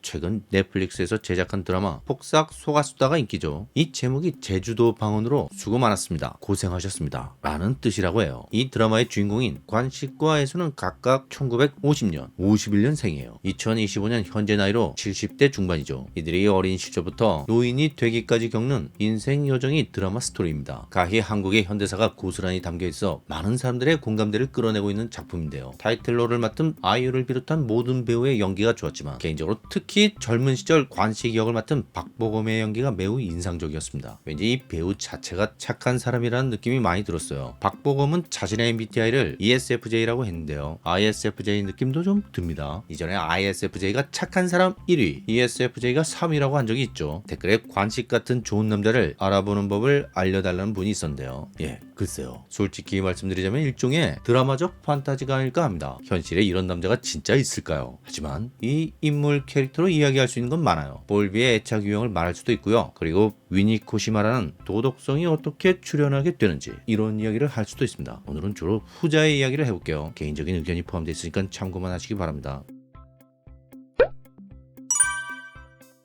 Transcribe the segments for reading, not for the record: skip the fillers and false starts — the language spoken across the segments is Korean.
최근 넷플릭스에서 제작한 드라마 폭삭 속았수다가 인기죠. 이 제목이 제주도 방언으로 수고 많았습니다, 고생하셨습니다 라는 뜻이라고 해요. 이 드라마의 주인공인 관식과 애수는 각각 1950년, 51년생이에요. 2025년 현재 나이로 70대 중반이죠. 이들이 어린 시절부터 노인이 되기까지 겪는 인생 여정이 드라마 스토리입니다. 가히 한국의 현대사가 고스란히 담겨있어 많은 사람들의 공감대를 끌어내고 있는 작품인데요. 타이틀로를 맡은 아이유를 비롯한 모든 배우의 연기가 좋았지만 개인적으로 특히 젊은 시절 관식 역을 맡은 박보검의 연기가 매우 인상적이었습니다. 왠지 이 배우 자체가 착한 사람이라는 느낌이 많이 들었어요. 박보검은 자신의 MBTI를 ESFJ라고 했는데요. ISFJ 느낌도 좀 듭니다. 이전에 ISFJ가 착한 사람 1위, ESFJ가 3위라고 한 적이 있죠. 댓글에 관식 같은 좋은 남자를 알아보는 법을 알려달라는 분이 있었는데요. 글쎄요. 솔직히 말씀드리자면 일종의 드라마적 판타지가 아닐까 합니다. 현실에 이런 남자가 진짜 있을까요? 하지만 이 인물 캐릭터로 이야기할 수 있는 건 많아요. 볼비의 애착 유형을 말할 수도 있고요. 그리고 위니콧이 말하는 도덕성이 어떻게 출현하게 되는지 이런 이야기를 할 수도 있습니다. 오늘은 주로 후자의 이야기를 해볼게요. 개인적인 의견이 포함되어 있으니까 참고만 하시기 바랍니다.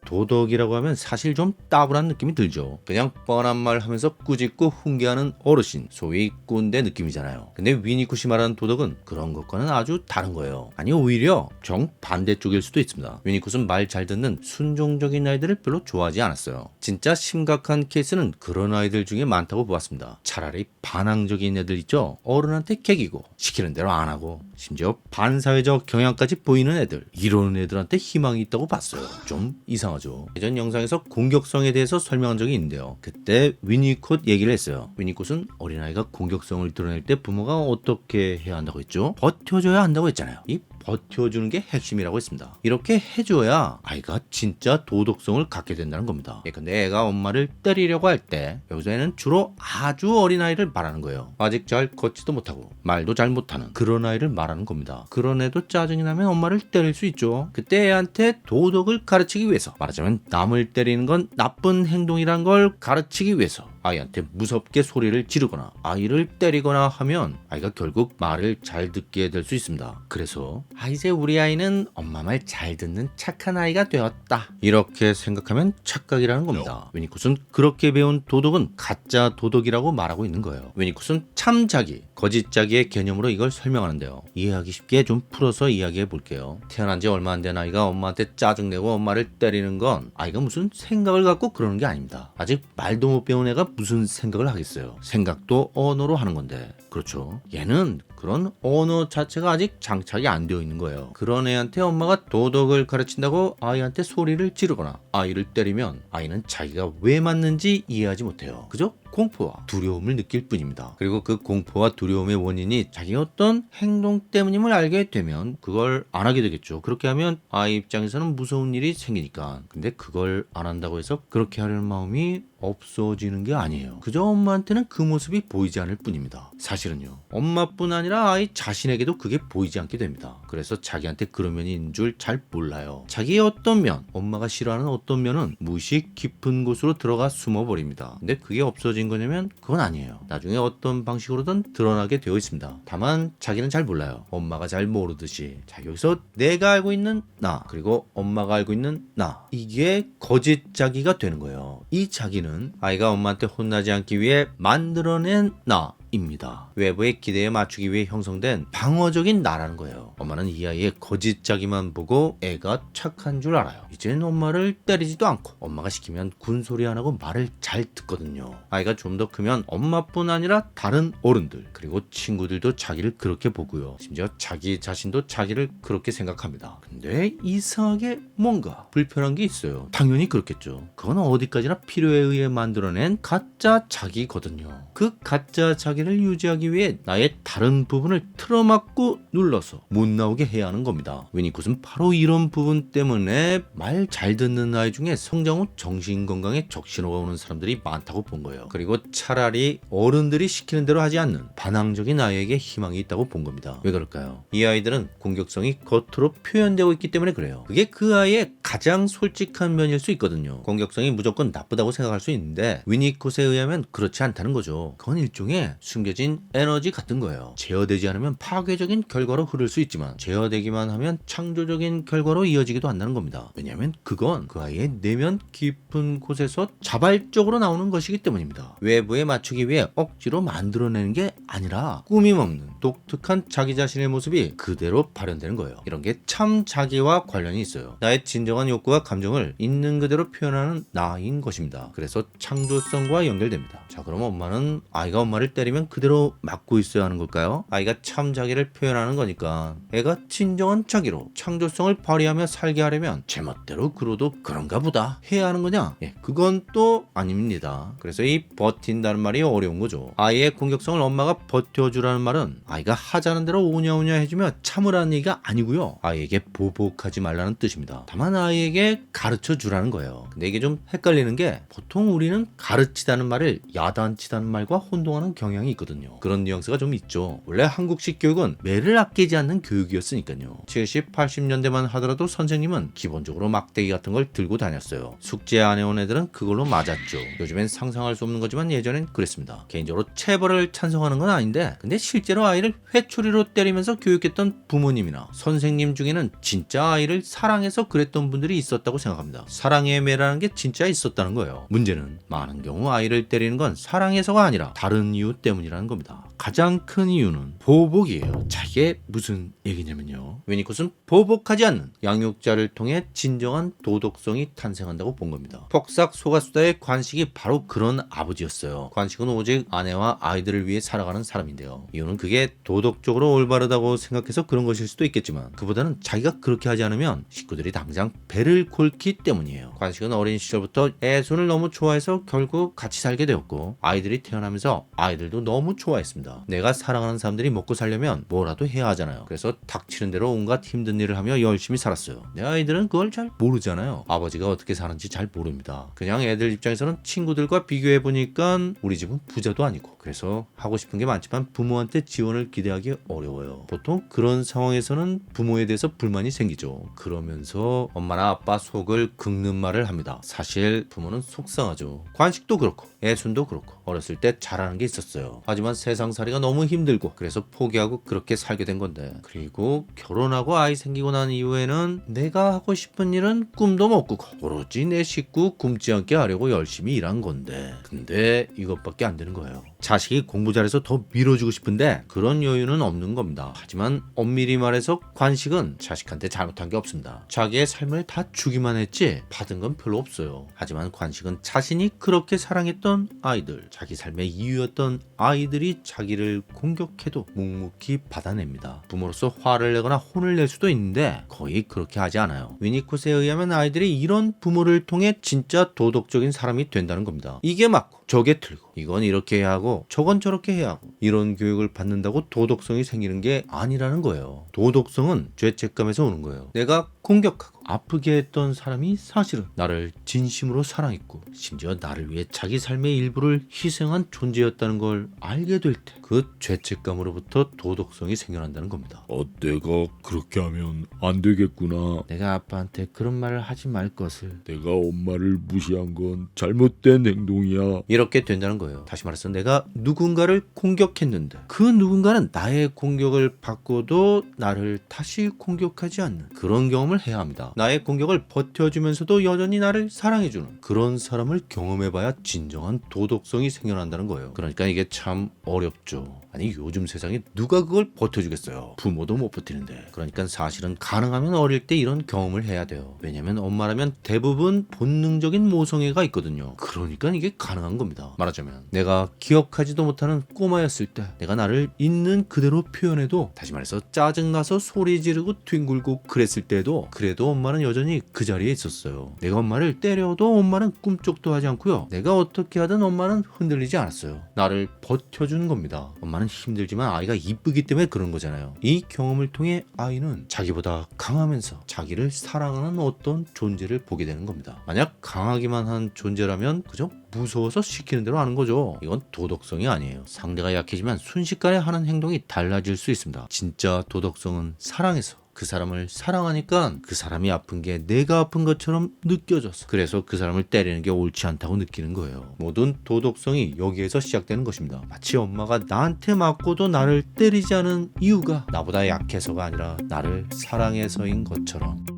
도덕이라고 하면 사실 좀 따분한 느낌이 들죠. 그냥 뻔한 말 하면서 꾸짖고 훈계하는 어르신, 소위 꼰대 느낌이잖아요. 근데 위니콧이 말하는 도덕은 그런 것과는 아주 다른 거예요. 아니 오히려 정반대쪽일 수도 있습니다. 위니콧은 말 잘 듣는 순종적인 아이들을 별로 좋아하지 않았어요. 진짜 심각한 케이스는 그런 아이들 중에 많다고 보았습니다. 차라리 반항적인 애들 있죠. 어른한테 개기고 시키는 대로 안 하고 심지어 반사회적 경향까지 보이는 애들, 이런 애들한테 희망이 있다고 봤어요. 좀 이상하죠. 예전 영상에서 공격성에 대해서 설명한 적이 있는데요. 그때 위니콧 얘기를 했어요. 위니콧은 어린아이가 공격성을 드러낼 때 부모가 어떻게 해야 한다고 했죠? 버텨줘야 한다고 했잖아요. 이 버텨주는 게 핵심이라고 했습니다. 이렇게 해줘야 아이가 진짜 도덕성을 갖게 된다는 겁니다. 근데 애가 엄마를 때리려고 할 때 여기서 애는 주로 아주 어린 아이를 말하는 거예요. 아직 잘 걷지도 못하고 말도 잘 못하는 그런 아이를 말하는 겁니다. 그런 애도 짜증이 나면 엄마를 때릴 수 있죠. 그때 애한테 도덕을 가르치기 위해서, 말하자면 남을 때리는 건 나쁜 행동이란 걸 가르치기 위해서 아이한테 무섭게 소리를 지르거나 아이를 때리거나 하면 아이가 결국 말을 잘 듣게 될 수 있습니다. 그래서 이제 우리 아이는 엄마 말 잘 듣는 착한 아이가 되었다, 이렇게 생각하면 착각이라는 겁니다. 위니콧은 그렇게 배운 도덕은 가짜 도덕이라고 말하고 있는 거예요. 위니콧은 참자기, 거짓자기의 개념으로 이걸 설명하는데요. 이해하기 쉽게 좀 풀어서 이야기해 볼게요. 태어난 지 얼마 안 된 아이가 엄마한테 짜증내고 엄마를 때리는 건 아이가 무슨 생각을 갖고 그러는 게 아닙니다. 아직 말도 못 배운 애가 무슨 생각을 하겠어요. 생각도 언어로 하는 건데. 그렇죠. 얘는 그런 언어 자체가 아직 장착이 안 되어 있는 거예요. 그런 애한테 엄마가 도덕을 가르친다고 아이한테 소리를 지르거나 아이를 때리면 아이는 자기가 왜 맞는지 이해하지 못해요. 그죠? 공포와 두려움을 느낄 뿐입니다. 그리고 그 공포와 두려움의 원인이 자기 어떤 행동 때문임을 알게 되면 그걸 안 하게 되겠죠. 그렇게 하면 아이 입장에서는 무서운 일이 생기니까. 근데 그걸 안 한다고 해서 그렇게 하려는 마음이 없어지는 게 아니에요. 그저 엄마한테는 그 모습이 보이지 않을 뿐입니다. 사실은요, 엄마뿐 아니라 아이 자신에게도 그게 보이지 않게 됩니다. 그래서 자기한테 그런 면이 있는 줄 잘 몰라요. 자기의 어떤 면, 엄마가 싫어하는 어떤 면은 무식 깊은 곳으로 들어가 숨어버립니다. 근데 그게 없어진 거냐면 그건 아니에요. 나중에 어떤 방식으로든 드러나게 되어 있습니다. 다만 자기는 잘 몰라요. 엄마가 잘 모르듯이. 자, 여기서 내가 알고 있는 나, 그리고 엄마가 알고 있는 나, 이게 거짓 자기가 되는 거예요. 이 자기는 아이가 엄마한테 혼나지 않기 위해 만들어낸 나 입니다. 외부의 기대에 맞추기 위해 형성된 방어적인 나라는 거예요. 엄마는 이 아이의 거짓자기만 보고 애가 착한 줄 알아요. 이젠 엄마를 때리지도 않고 엄마가 시키면 군소리 안 하고 말을 잘 듣거든요. 아이가 좀 더 크면 엄마뿐 아니라 다른 어른들 그리고 친구들도 자기를 그렇게 보고요. 심지어 자기 자신도 자기를 그렇게 생각합니다. 근데 이상하게 뭔가 불편한 게 있어요. 당연히 그렇겠죠. 그건 어디까지나 필요에 의해 만들어낸 가짜 자기거든요. 그 가짜 자기를 유지하기 위해 나의 다른 부분을 틀어막고 눌러서 못 나오게 해야 하는 겁니다. 위니콧은 바로 이런 부분 때문에 말 잘 듣는 아이 중에 성장 후 정신건강에 적신호가 오는 사람들이 많다고 본 거예요. 그리고 차라리 어른들이 시키는 대로 하지 않는 반항적인 아이에게 희망이 있다고 본 겁니다. 왜 그럴까요? 이 아이들은 공격성이 겉으로 표현되고 있기 때문에 그래요. 그게 그 아이의 가장 솔직한 면일 수 있거든요. 공격성이 무조건 나쁘다고 생각할 수 있는데 위니콧에 의하면 그렇지 않다는 거죠. 하더라도 그건 일종의 숨겨진 에너지 같은 거예요. 제어되지 않으면 파괴적인 결과로 흐를 수 있지만 제어되기만 하면 창조적인 결과로 이어지기도 한다는 겁니다. 왜냐하면 그건 그 아이의 내면 깊은 곳에서 자발적으로 나오는 것이기 때문입니다. 외부에 맞추기 위해 억지로 만들어내는 게 아니라 꾸밈 없는 독특한 자기 자신의 모습이 그대로 발현되는 거예요. 이런 게 참 자기와 관련이 있어요. 나의 진정한 욕구와 감정을 있는 그대로 표현하는 나인 것입니다. 그래서 창조성과 연결됩니다. 자, 그럼 엄마는 아이가 엄마를 때리면 그대로 맞고 있어야 하는 걸까요? 아이가 참 자기를 표현하는 거니까 애가 진정한 자기로 창조성을 발휘하며 살게 하려면 제멋대로 그러도 그런가 보다 해야 하는 거냐? 그건 또 아닙니다. 그래서 이 버틴다는 말이 어려운 거죠. 아이의 공격성을 엄마가 버텨주라는 말은 아이가 하자는 대로 오냐오냐 해주며 참으라는 얘기가 아니고요. 아이에게 보복하지 말라는 뜻입니다. 다만 아이에게 가르쳐 주라는 거예요. 근데 이게 좀 헷갈리는 게 보통 우리는 가르치다는 말을 야단치다는 말과 혼동하는 경향이 있거든요. 그런 뉘앙스가 좀 있죠. 원래 한국식 교육은 매를 아끼지 않는 교육이었으니까요. 70, 80년대만 하더라도 선생님은 기본적으로 막대기 같은 걸 들고 다녔어요. 숙제 안 해온 애들은 그걸로 맞았죠. 요즘엔 상상할 수 없는 거지만 예전엔 그랬습니다. 개인적으로 체벌을 찬성하는 건 아닌데 근데 실제로 아이를 회초리로 때리면서 교육했던 부모님이나 선생님 중에는 진짜 아이를 사랑해서 그랬던 분들이 있었다고 생각합니다. 사랑의 매라는 게 진짜 있었다는 거예요. 문제는 많은 경우 아이를 때리는 건 사랑해서가 아니라 다른 이유 때문이라는 겁니다. 가장 큰 이유는 보복이에요. 자, 이게 무슨 얘기냐면요. 위니콧은 보복하지 않는 양육자를 통해 진정한 도덕성이 탄생한다고 본 겁니다. 폭삭 소가수다의 관식이 바로 그런 아버지였어요. 관식은 오직 아내와 아이들을 위해 살아가는 사람인데요. 이유는 그게 도덕적으로 올바르다고 생각해서 그런 것일 수도 있겠지만 그보다는 자기가 그렇게 하지 않으면 식구들이 당장 배를 곪기 때문이에요. 관식은 어린 시절부터 애손을 너무 좋아해서 결국 같이 살게 되었고 아이들이 태어나면서 아이들도 너무 좋아했습니다. 내가 사랑하는 사람들이 먹고 살려면 뭐라도 해야 하잖아요. 그래서 닥치는 대로 온갖 힘든 일을 하며 열심히 살았어요. 내 아이들은 그걸 잘 모르잖아요. 아버지가 어떻게 사는지 잘 모릅니다. 그냥 애들 입장에서는 친구들과 비교해보니까 우리 집은 부자도 아니고 그래서 하고 싶은 게 많지만 부모한테 지원을 기대하기 어려워요. 보통 그런 상황에서는 부모에 대해서 불만이 생기죠. 그러면서 엄마나 아빠 속을 긁는 말을 합니다. 사실 부모는 속상하죠. 관식도 그렇고 애순도 그렇고 어렸을 때 잘하는 게 있었어요. 하지만 세상살이가 너무 힘들고 그래서 포기하고 그렇게 살게 된 건데 그리고 결혼하고 아이 생기고 난 이후에는 내가 하고 싶은 일은 꿈도 못 꾸고 오로지 내 식구 굶지 않게 하려고 열심히 일한 건데 근데 이것밖에 안 되는 거예요. 자식이 공부 잘해서 더 밀어주고 싶은데 그런 여유는 없는 겁니다. 하지만 엄밀히 말해서 관식은 자식한테 잘못한 게 없습니다. 자기의 삶을 다 주기만 했지 받은 건 별로 없어요. 하지만 관식은 자신이 그렇게 사랑했던 아이들, 자기 삶의 이유였던 아이들이 자기를 공격해도 묵묵히 받아냅니다. 부모로서 화를 내거나 혼을 낼 수도 있는데 거의 그렇게 하지 않아요. 위니콧에 의하면 아이들이 이런 부모를 통해 진짜 도덕적인 사람이 된다는 겁니다. 이게 맞고 저게 틀고 이건 이렇게 해야 하고 저건 저렇게 해야 하고 이런 교육을 받는다고 도덕성이 생기는 게 아니라는 거예요. 도덕성은 죄책감에서 오는 거예요. 내가 공격하고 아프게 했던 사람이 사실은 나를 진심으로 사랑했고 심지어 나를 위해 자기 삶의 일부를 희생한 존재였다는 걸 알게 될 때 그 죄책감으로부터 도덕성이 생겨난다는 겁니다. 내가 그렇게 하면 안 되겠구나. 내가 아빠한테 그런 말을 하지 말 것을. 내가 엄마를 무시한 건 잘못된 행동이야. 이렇게 된다는 거예요. 다시 말해서 내가 누군가를 공격했는데 그 누군가는 나의 공격을 받고도 나를 다시 공격하지 않는 그런 경험을 해야 합니다. 나의 공격을 버텨주면서도 여전히 나를 사랑해주는 그런 사람을 경험해봐야 진정한 도덕성이 생겨난다는 거예요. 그러니까 이게 참 어렵죠. 아니 요즘 세상에 누가 그걸 버텨주겠어요. 부모도 못 버티는데. 그러니까 사실은 가능하면 어릴 때 이런 경험을 해야 돼요. 왜냐면 엄마라면 대부분 본능적인 모성애가 있거든요. 그러니까 이게 가능한 겁니다. 말하자면 내가 기억하지도 못하는 꼬마였을 때 내가 나를 있는 그대로 표현해도 다시 말해서 짜증나서 소리 지르고 뒹굴고 그랬을 때도 그래도 엄마는 여전히 그 자리에 있었어요. 내가 엄마를 때려도 엄마는 꿈쩍도 하지 않고요. 내가 어떻게 하든 엄마는 흔들리지 않았어요. 나를 버텨준 겁니다. 엄마는 힘들지만 아이가 이쁘기 때문에 그런 거잖아요. 이 경험을 통해 아이는 자기보다 강하면서 자기를 사랑하는 어떤 존재를 보게 되는 겁니다. 만약 강하기만 한 존재라면 그저 무서워서 시키는 대로 하는 거죠. 이건 도덕성이 아니에요. 상대가 약해지면 순식간에 하는 행동이 달라질 수 있습니다. 진짜 도덕성은 사랑해서 그 사람을 사랑하니까 그 사람이 아픈 게 내가 아픈 것처럼 느껴져서 그래서 그 사람을 때리는 게 옳지 않다고 느끼는 거예요. 모든 도덕성이 여기에서 시작되는 것입니다. 마치 엄마가 나한테 맞고도 나를 때리지 않은 이유가 나보다 약해서가 아니라 나를 사랑해서인 것처럼.